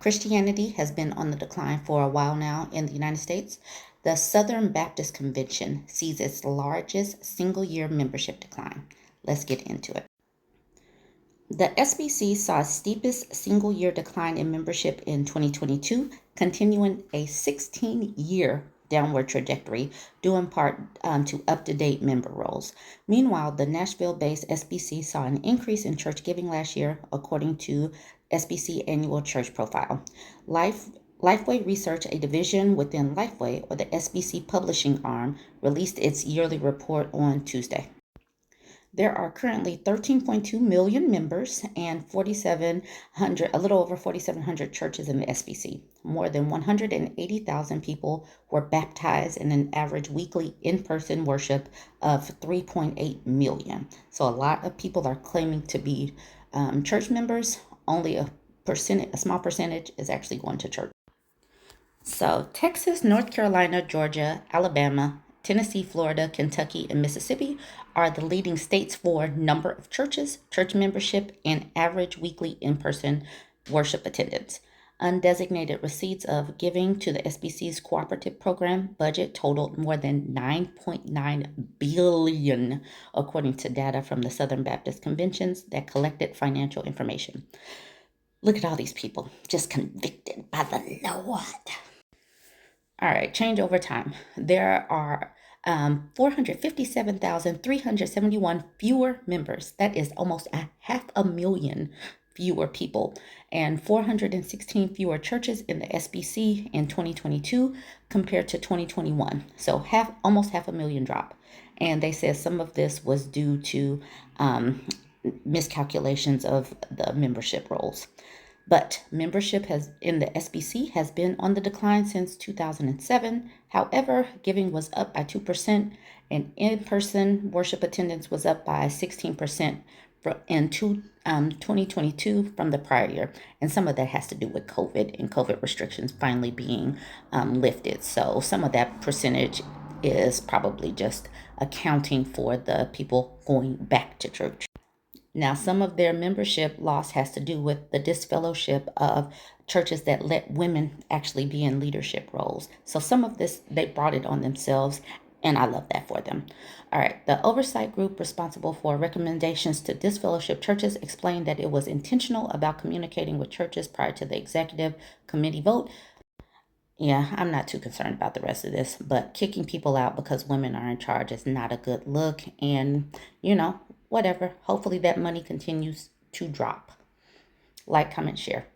Christianity has been on the decline for a while now in the United States. The Southern Baptist Convention sees its largest single year membership decline. Let's get into it. The SBC saw its steepest single year decline in membership in 2022, continuing a 16-year downward trajectory, due in part to up-to-date member rolls. Meanwhile, the Nashville-based SBC saw an increase in church giving last year, according to SBC Annual Church Profile. Lifeway Research, a division within Lifeway, or the SBC publishing arm, released its yearly report on Tuesday. There are currently 13.2 million members and a little over 4,700 churches in the SBC. More than 180,000 people were baptized in an average weekly in-person worship of 3.8 million. So a lot of people are claiming to be church members. Only a small percentage is actually going to church. So Texas, North Carolina, Georgia, Alabama, Tennessee, Florida, Kentucky, and Mississippi are the leading states for number of churches, church membership, and average weekly in-person worship attendance. Undesignated receipts of giving to the SBC's cooperative program budget totaled more than $9.9 billion, according to data from the Southern Baptist Conventions that collected financial information. Look at all these people just convicted by the Lord. All right, change over time. There are 457,371 fewer members. That is almost 500,000 fewer people, and 416 fewer churches in the SBC in 2022 compared to 2021. So almost 500,000 drop. And they said some of this was due to miscalculations of the membership rolls. But membership in the SBC has been on the decline since 2007. However, giving was up by 2%, and in-person worship attendance was up by 16% in 2022 from the prior year. And some of that has to do with COVID and COVID restrictions finally being lifted. So some of that percentage is probably just accounting for the people going back to church. Now, some of their membership loss has to do with the disfellowship of churches that let women actually be in leadership roles. So some of this, they brought it on themselves, and I love that for them. All right, the oversight group responsible for recommendations to disfellowship churches explained that it was intentional about communicating with churches prior to the executive committee vote. Yeah, I'm not too concerned about the rest of this, but kicking people out because women are in charge is not a good look. And, whatever. Hopefully that money continues to drop. Like, comment, share.